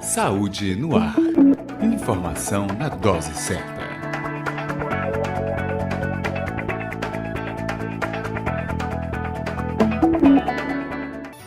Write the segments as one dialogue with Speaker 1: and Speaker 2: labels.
Speaker 1: Saúde no ar. Informação na dose certa.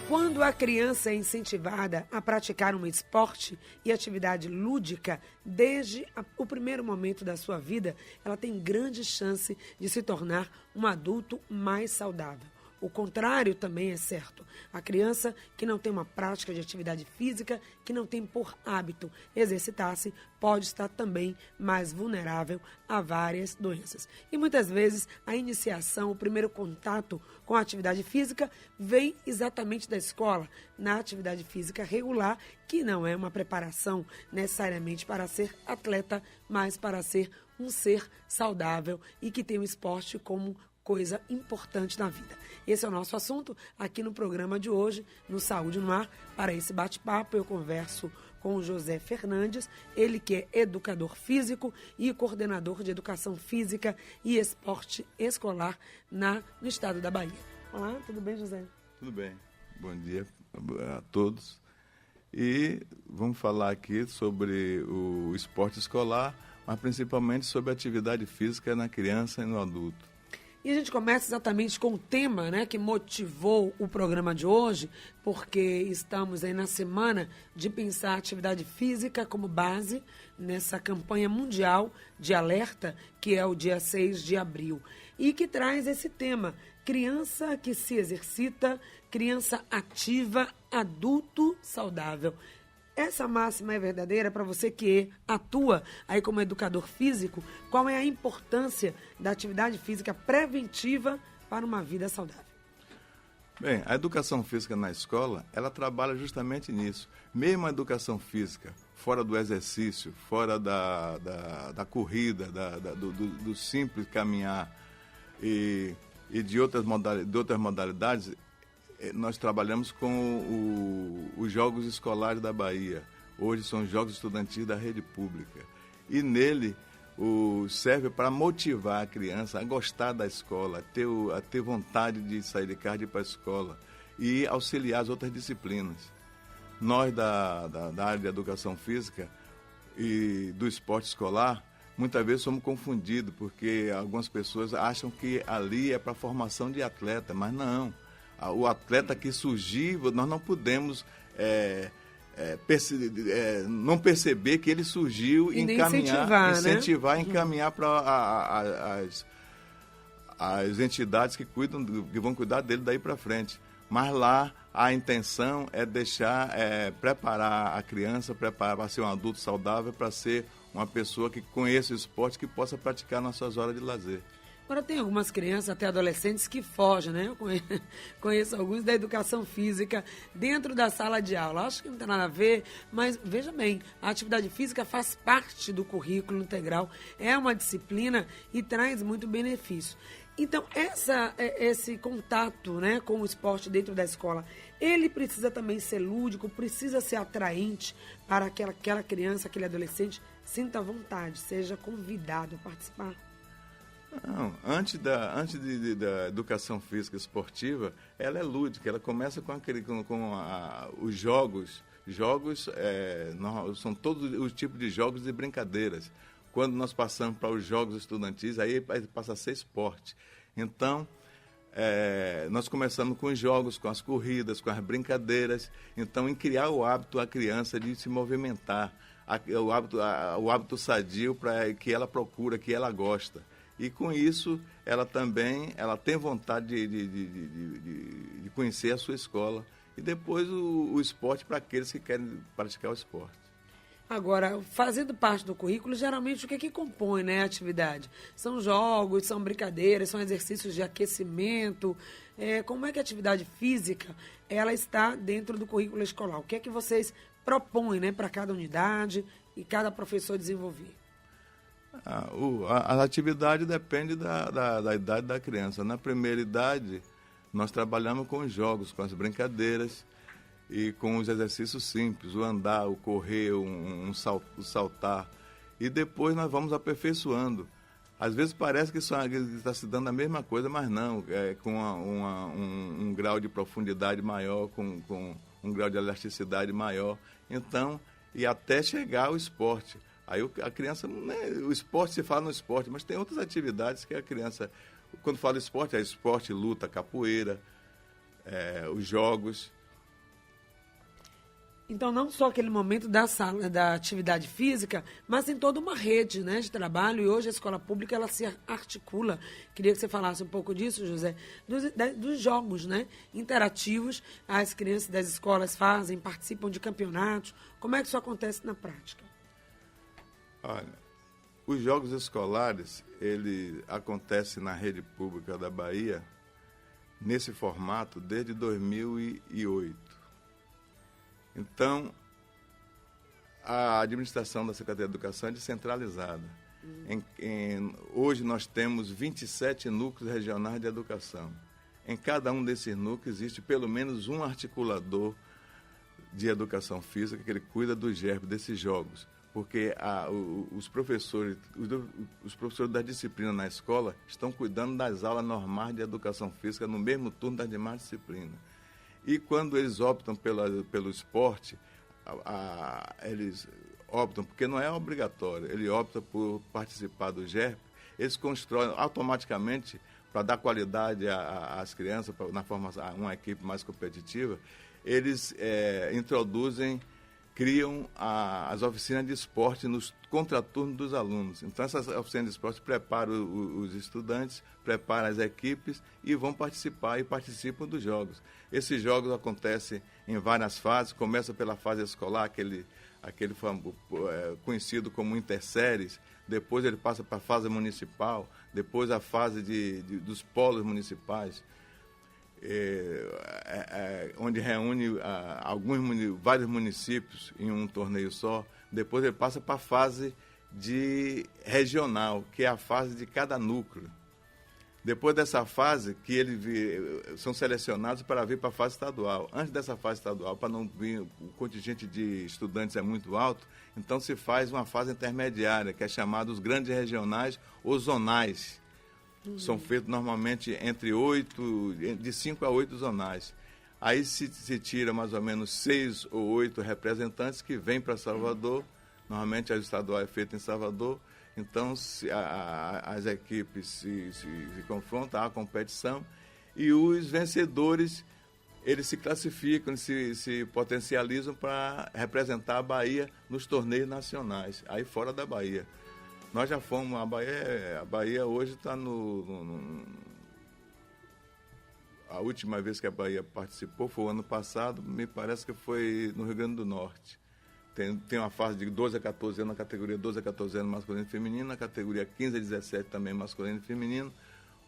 Speaker 2: Quando a criança é incentivada a praticar um esporte e atividade lúdica desde o primeiro momento da sua vida, ela tem grande chance de se tornar um adulto mais saudável. O contrário também é certo. A criança que não tem uma prática de atividade física, que não tem por hábito exercitar-se, pode estar também mais vulnerável a várias doenças. E muitas vezes a iniciação, o primeiro contato com a atividade física vem exatamente da escola, na atividade física regular, que não é uma preparação necessariamente para ser atleta, mas para ser um ser saudável e que tem o esporte como coisa importante na vida. Esse é o nosso assunto aqui no programa de hoje, no Saúde no Ar. Para esse bate-papo, eu converso com o José Fernandes, ele que é educador físico e coordenador de educação física e esporte escolar no estado da Bahia. Olá, tudo bem, José?
Speaker 3: Tudo bem. Bom dia a todos. E vamos falar aqui sobre o esporte escolar, mas principalmente sobre a atividade física na criança e no adulto.
Speaker 2: E a gente começa exatamente com o tema, né, que motivou o programa de hoje, porque estamos aí na semana de pensar a atividade física como base nessa campanha mundial de alerta, que é o dia 6 de abril, e que traz esse tema, criança que se exercita, criança ativa, adulto saudável. Essa máxima é verdadeira para você que atua aí como educador físico? Qual é a importância da atividade física preventiva para uma vida saudável?
Speaker 3: Bem, a educação física na escola, ela trabalha justamente nisso. Mesmo a educação física, fora do exercício, fora da corrida, do simples caminhar e de outras modalidades, nós trabalhamos com os Jogos Escolares da Bahia. Hoje são os Jogos Estudantis da Rede Pública. E nele serve para motivar a criança a gostar da escola, a ter vontade de sair de casa e ir para a escola e auxiliar as outras disciplinas. Nós da área de educação física e do esporte escolar, muitas vezes somos confundidos, porque algumas pessoas acham que ali é para a formação de atleta, mas não. O atleta que surgiu, nós não podemos não perceber que ele surgiu e incentivar, encaminhar para as entidades que vão cuidar dele daí para frente. Mas lá a intenção é preparar a criança, preparar para ser um adulto saudável, para ser uma pessoa que conheça o esporte, que possa praticar nas suas horas de lazer.
Speaker 2: Agora, tem algumas crianças, até adolescentes, que fogem, né? Eu conheço alguns da educação física dentro da sala de aula. Acho que não tem nada a ver, mas veja bem, a atividade física faz parte do currículo integral, é uma disciplina e traz muito benefício. Então, esse contato, né, com o esporte dentro da escola, ele precisa também ser lúdico, precisa ser atraente para que aquela criança, aquele adolescente, sinta vontade, seja convidado a participar.
Speaker 3: Não, antes da educação física esportiva, ela é lúdica, ela começa com os jogos. Jogos são todos os tipos de jogos e brincadeiras. Quando nós passamos para os jogos estudantis, aí passa a ser esporte. Então, nós começamos com os jogos, com as corridas, com as brincadeiras. Então, em criar o hábito a criança de se movimentar, o hábito sadio que ela procura, que ela gosta. E com isso, ela tem vontade de conhecer a sua escola. E depois o esporte para aqueles que querem praticar o esporte.
Speaker 2: Agora, fazendo parte do currículo, geralmente o que compõe, né, a atividade? São jogos, são brincadeiras, são exercícios de aquecimento. Como é que a atividade física ela está dentro do currículo escolar? O que é que vocês propõem, né, para cada unidade e cada professor desenvolver?
Speaker 3: A atividade depende da idade da criança. Na primeira idade, nós trabalhamos com os jogos, com as brincadeiras e com os exercícios simples, o andar, o correr, o saltar. E depois nós vamos aperfeiçoando. Às vezes parece que está se dando a mesma coisa, mas não, com um grau de profundidade maior, com um grau de elasticidade maior. Então, e até chegar ao esporte. Aí a criança, né, o esporte se fala no esporte, mas tem outras atividades que a criança, quando fala esporte, é esporte, luta, capoeira, os jogos.
Speaker 2: Então, não só aquele momento da atividade física, mas tem toda uma rede, né, de trabalho. E hoje a escola pública ela se articula. Queria que você falasse um pouco disso, José, dos jogos, né, interativos. As crianças das escolas fazem, participam de campeonatos. Como é que isso acontece na prática?
Speaker 3: Olha, os jogos escolares, ele acontece na rede pública da Bahia nesse formato desde 2008. Então, a administração da Secretaria de Educação é descentralizada. Hoje nós temos 27 núcleos regionais de educação. Em cada um desses núcleos existe pelo menos um articulador de educação física que ele cuida do germe desses jogos. Porque os professores da disciplina na escola estão cuidando das aulas normais de educação física no mesmo turno das demais disciplinas. E quando eles optam pelo esporte, eles optam, porque não é obrigatório, ele opta por participar do GERP, eles constroem automaticamente, para dar qualidade às crianças, na formação, uma equipe mais competitiva, eles criam as oficinas de esporte nos contraturnos dos alunos. Então, essas oficinas de esporte preparam os estudantes, preparam as equipes e vão participar e participam dos jogos. Esses jogos acontecem em várias fases, começa pela fase escolar, aquele conhecido como interséries, depois ele passa para a fase municipal, depois a fase dos polos municipais, onde reúne vários municípios em um torneio só. Depois ele passa para a fase de regional, que é a fase de cada núcleo. Depois dessa fase, que são selecionados para vir para a fase estadual. Antes dessa fase estadual, para não vir, o contingente de estudantes é muito alto, então se faz uma fase intermediária, que é chamada os grandes regionais ou zonais. São feitos normalmente de 5 a 8 zonais. Aí se tira mais ou menos 6 ou 8 representantes que vêm para Salvador. Normalmente a estadual é feita em Salvador. Então as equipes se confrontam, há a competição e os vencedores eles se classificam, se potencializam para representar a Bahia nos torneios nacionais, aí fora da Bahia. Nós já fomos, a Bahia hoje está a última vez que a Bahia participou foi o ano passado, me parece que foi no Rio Grande do Norte. Tem uma fase de 12 a 14 anos, na categoria 12 a 14 anos masculino e feminino, na categoria 15 a 17 também masculino e feminino.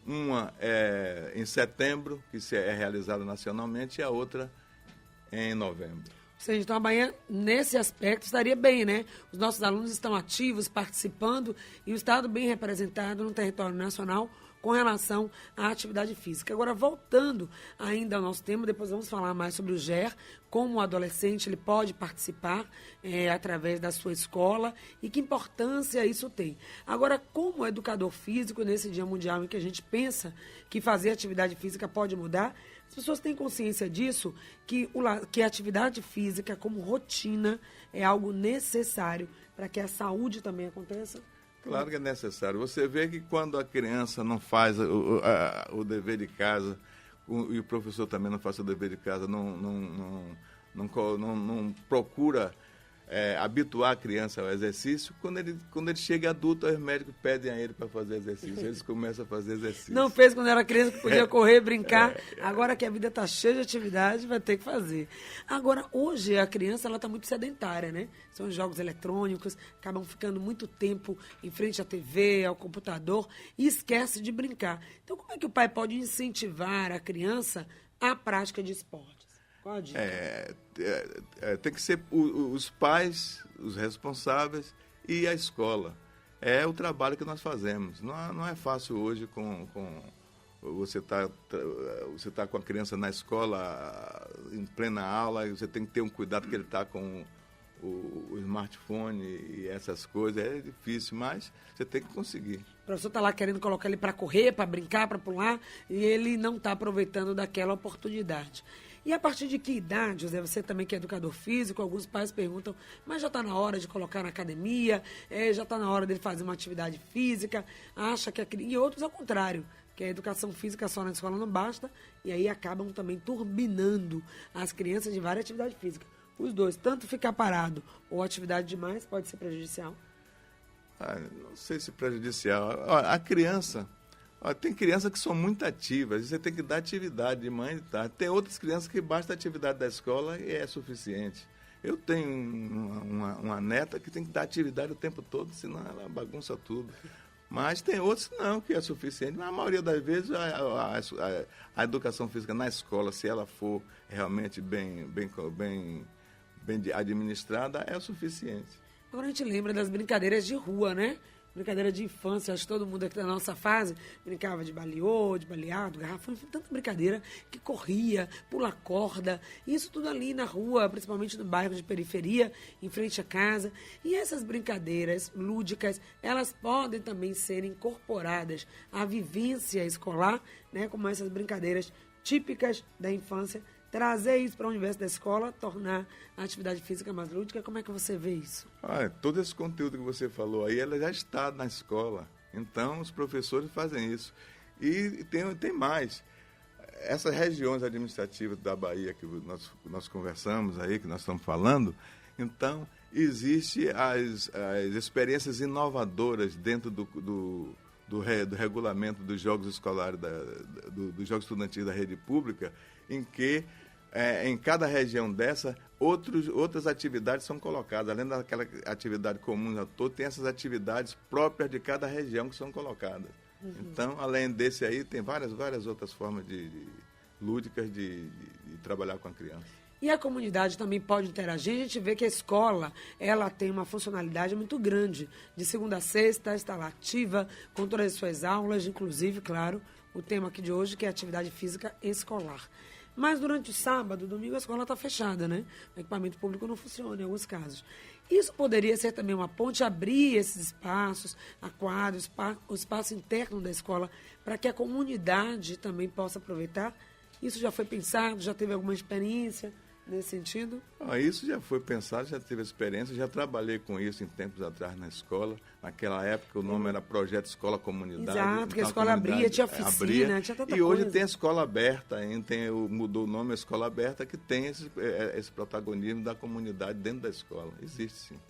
Speaker 3: Uma é em setembro, que é realizada nacionalmente, e a outra em novembro.
Speaker 2: Ou seja, então a Bahia, nesse aspecto, estaria bem, né? Os nossos alunos estão ativos, participando, e o Estado bem representado no território nacional com relação à atividade física. Agora, voltando ainda ao nosso tema, depois vamos falar mais sobre o GER, como o adolescente ele pode participar através da sua escola e que importância isso tem. Agora, como educador físico, nesse Dia Mundial em que a gente pensa que fazer atividade física pode mudar, as pessoas têm consciência disso, que a atividade física como rotina é algo necessário para que a saúde também aconteça?
Speaker 3: Claro que é necessário. Você vê que quando a criança não faz o dever de casa, e o professor também não faz o dever de casa, não procura habituar a criança ao exercício, quando ele chega adulto, os médicos pedem a ele para fazer exercício, eles começam a fazer exercício.
Speaker 2: Não fez quando era criança, que podia correr, brincar, agora que a vida está cheia de atividade, vai ter que fazer. Agora, hoje a criança está muito sedentária, né? São os jogos eletrônicos, acabam ficando muito tempo em frente à TV, ao computador, e esquece de brincar. Então, como é que o pai pode incentivar a criança à prática de esporte? Qual a dica?
Speaker 3: Tem que ser os pais, os responsáveis e a escola. É o trabalho que nós fazemos. Não é fácil hoje você tá com a criança na escola, em plena aula, e você tem que ter um cuidado que ele está com o smartphone e essas coisas. É difícil, mas você tem que conseguir.
Speaker 2: professor está lá querendo colocar ele para correr, para brincar, para pular, e ele não está aproveitando daquela oportunidade. E a partir de que idade, José, você também que é educador físico, alguns pais perguntam, mas já está na hora de colocar na academia, já está na hora dele fazer uma atividade física, acha que e outros ao contrário, que a educação física só na escola não basta, e aí acabam também turbinando as crianças de várias atividades físicas. Os dois, tanto ficar parado ou atividade demais, pode ser prejudicial?
Speaker 3: Não sei se prejudicial. A criança... tem crianças que são muito ativas, você tem que dar atividade de manhã e de tarde. Tem outras crianças que basta a atividade da escola e é suficiente. Eu tenho uma neta que tem que dar atividade o tempo todo, senão ela bagunça tudo. Mas tem outros não, que é suficiente. Na maioria das vezes, a educação física na escola, se ela for realmente bem administrada, é o suficiente.
Speaker 2: Agora a gente lembra das brincadeiras de rua, né? Brincadeira de infância, acho que todo mundo aqui da nossa fase brincava de baliô, de baleado, garrafão, enfim, tanta brincadeira que corria, pula corda, isso tudo ali na rua, principalmente no bairro de periferia, em frente à casa. E essas brincadeiras lúdicas, elas podem também ser incorporadas à vivência escolar, né, como essas brincadeiras típicas da infância, trazer isso para o universo da escola, tornar a atividade física mais lúdica. Como é que você vê isso?
Speaker 3: Todo esse conteúdo que você falou aí, ela já está na escola. Então, os professores fazem isso. E tem mais. Essas regiões administrativas da Bahia que nós conversamos aí, que nós estamos falando, então, existem as experiências inovadoras dentro do regulamento dos jogos escolares, dos jogos estudantis da rede pública, em que em cada região dessa, outras atividades são colocadas. Além daquela atividade comum a todos, tem essas atividades próprias de cada região que são colocadas. Uhum. Então, além desse aí, tem várias outras formas lúdicas de trabalhar com a criança.
Speaker 2: E a comunidade também pode interagir. A gente vê que a escola, ela tem uma funcionalidade muito grande. De segunda a sexta, está lá ativa, com todas as suas aulas, inclusive, claro, o tema aqui de hoje, que é atividade física escolar. Mas durante o sábado, domingo, a escola está fechada, né? O equipamento público não funciona em alguns casos. Isso poderia ser também uma ponte, abrir esses espaços, a quadra, o espaço interno da escola, para que a comunidade também possa aproveitar. Isso já foi pensado, já teve alguma experiência nesse sentido?
Speaker 3: Isso já foi pensado, já teve experiência, já trabalhei com isso em tempos atrás na escola. Naquela época o nome era Projeto Escola Comunidade.
Speaker 2: Exato, porque a escola abria, tinha oficina, tinha tanta coisa.
Speaker 3: E hoje tem a escola aberta, mudou o nome a escola aberta, que tem esse protagonismo da comunidade dentro da escola. Existe sim.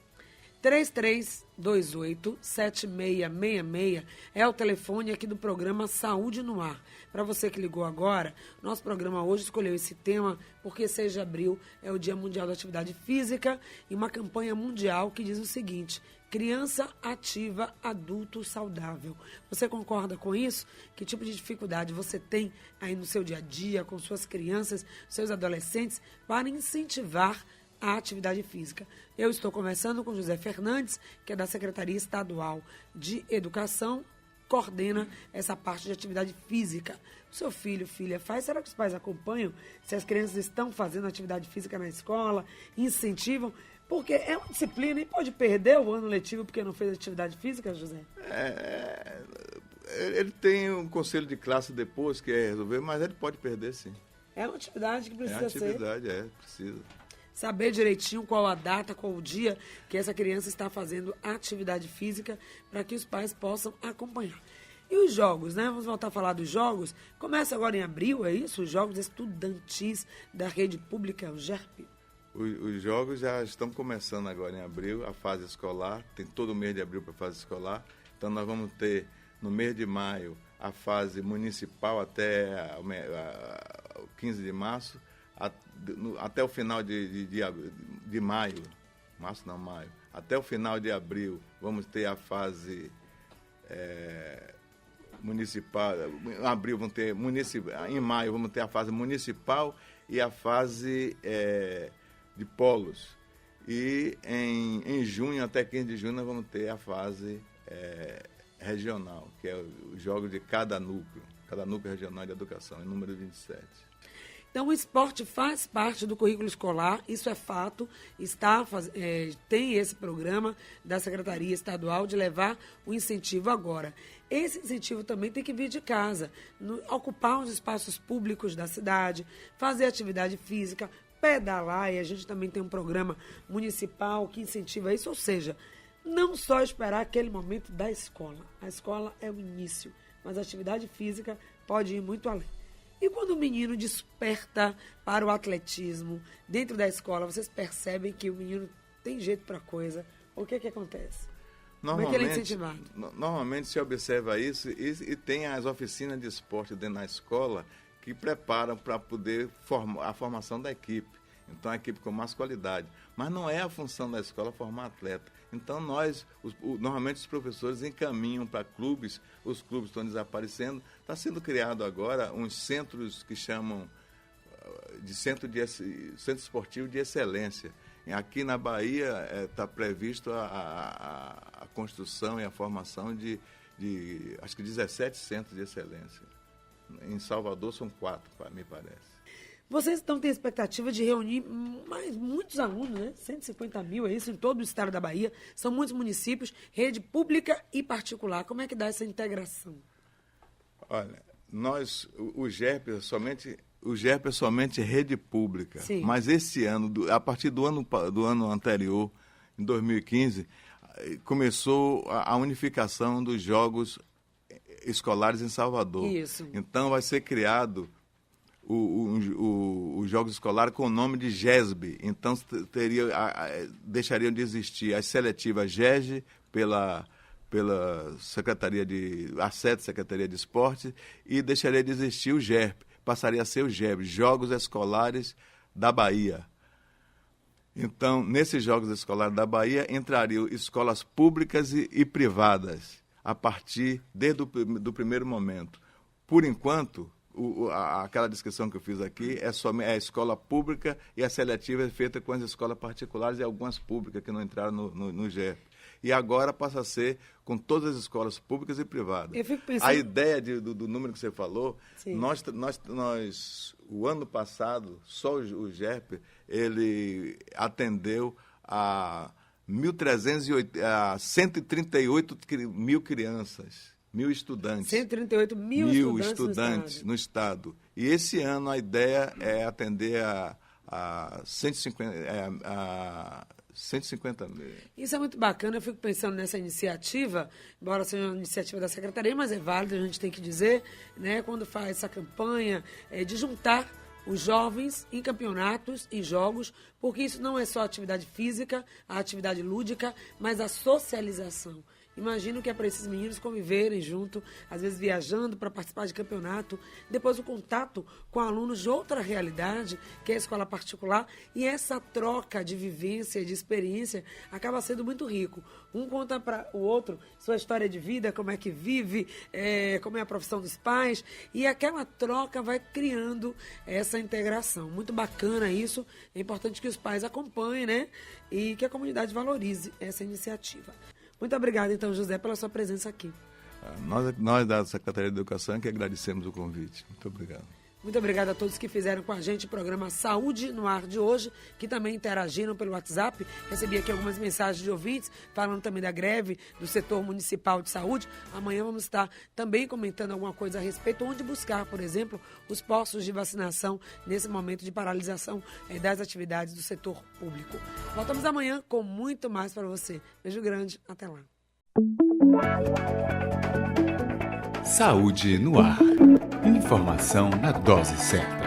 Speaker 2: 3328-7666 é o telefone aqui do programa Saúde no Ar. Para você que ligou agora, nosso programa hoje escolheu esse tema porque 6 de abril é o Dia Mundial da Atividade Física e uma campanha mundial que diz o seguinte: criança ativa, adulto saudável. Você concorda com isso? Que tipo de dificuldade você tem aí no seu dia a dia, com suas crianças, seus adolescentes, para incentivar a atividade física? Eu estou conversando com José Fernandes, que é da Secretaria Estadual de Educação, coordena essa parte de atividade física. O seu filho, filha, faz? Será que os pais acompanham se as crianças estão fazendo atividade física na escola, incentivam? Porque é uma disciplina e pode perder o ano letivo porque não fez atividade física, José?
Speaker 3: Ele tem um conselho de classe depois que é resolver, mas ele pode perder sim.
Speaker 2: É uma atividade que precisa ser.
Speaker 3: Precisa.
Speaker 2: Saber direitinho qual a data, qual o dia que essa criança está fazendo atividade física para que os pais possam acompanhar. E os jogos, né? Vamos voltar a falar dos jogos. Começa agora em abril, é isso? Os jogos estudantis da rede pública, o GERP.
Speaker 3: Os jogos já estão começando agora em abril, a fase escolar. Tem todo o mês de abril para a fase escolar. Então nós vamos ter no mês de maio a fase municipal até o 15 de março. Até o final de maio, maio, até o final de abril, vamos ter a fase municipal. Em abril vamos ter em maio vamos ter a fase municipal e a fase de polos. E em junho, até 15 de junho, nós vamos ter a fase regional, que é o jogo de cada núcleo regional de educação, em número 27.
Speaker 2: Então, o esporte faz parte do currículo escolar, isso é fato, tem esse programa da Secretaria Estadual de levar o incentivo agora. Esse incentivo também tem que vir de casa, ocupar os espaços públicos da cidade, fazer atividade física, pedalar, e a gente também tem um programa municipal que incentiva isso, ou seja, não só esperar aquele momento da escola. A escola é o início, mas a atividade física pode ir muito além. E quando o menino desperta para o atletismo dentro da escola, vocês percebem que o menino tem jeito para coisa, o que acontece? Como é que ele é incentivado?
Speaker 3: Normalmente se observa isso e tem as oficinas de esporte dentro da escola que preparam para poder a formação da equipe. Então, a equipe com mais qualidade. Mas não é a função da escola formar atleta. Então, normalmente os professores encaminham para clubes, os clubes estão desaparecendo. Está sendo criado agora uns centros que chamam de centro esportivo de excelência. Aqui na Bahia está previsto a construção e a formação de acho que 17 centros de excelência. Em Salvador são 4, me parece.
Speaker 2: Vocês então têm a expectativa de reunir muitos alunos, né? 150 mil, é isso, em todo o estado da Bahia. São muitos municípios, rede pública e particular. Como é que dá essa integração?
Speaker 3: Olha, o GERP é somente rede pública. Sim. Mas esse ano, a partir do ano anterior, em 2015, começou a unificação dos jogos escolares em Salvador.
Speaker 2: Isso.
Speaker 3: Então vai ser criado os jogos escolares com o nome de GESB. Então deixariam de existir as seletivas GEG pela Secretaria a sede Secretaria de Esporte e deixaria de existir o GERP. Passaria a ser o GEB, Jogos Escolares da Bahia. Então, nesses Jogos Escolares da Bahia entrariam escolas públicas e privadas, desde o primeiro momento. Por enquanto, aquela descrição que eu fiz aqui é a escola pública e a seletiva é feita com as escolas particulares e algumas públicas que não entraram no GEP. E agora passa a ser com todas as escolas públicas e privadas.
Speaker 2: Eu fico pensando...
Speaker 3: A ideia do número que você falou, nós o ano passado, só o GEP, ele atendeu a 138 mil crianças. 1.000 estudantes.
Speaker 2: 138 mil estudantes
Speaker 3: no estado. E esse ano a ideia é atender a 150 mil.
Speaker 2: Isso é muito bacana, eu fico pensando nessa iniciativa, embora seja uma iniciativa da Secretaria, mas é válida, a gente tem que dizer, né, quando faz essa campanha de juntar os jovens em campeonatos e jogos, porque isso não é só atividade física, a atividade lúdica, mas a socialização. Imagino que é para esses meninos conviverem junto, às vezes viajando para participar de campeonato, depois o contato com alunos de outra realidade, que é a escola particular, e essa troca de vivência, de experiência, acaba sendo muito rico. Um conta para o outro sua história de vida, como é que vive, como é a profissão dos pais, e aquela troca vai criando essa integração. Muito bacana isso, é importante que os pais acompanhem, né? E que a comunidade valorize essa iniciativa. Muito obrigada, então, José, pela sua presença aqui.
Speaker 3: Nós da Secretaria de Educação que agradecemos o convite. Muito obrigado.
Speaker 2: Muito obrigada a todos que fizeram com a gente o programa Saúde no Ar de hoje, que também interagiram pelo WhatsApp. Recebi aqui algumas mensagens de ouvintes, falando também da greve do setor municipal de saúde. Amanhã vamos estar também comentando alguma coisa a respeito, onde buscar, por exemplo, os postos de vacinação nesse momento de paralisação das atividades do setor público. Voltamos amanhã com muito mais para você. Beijo grande, até lá.
Speaker 1: Saúde no Ar. Informação na dose certa.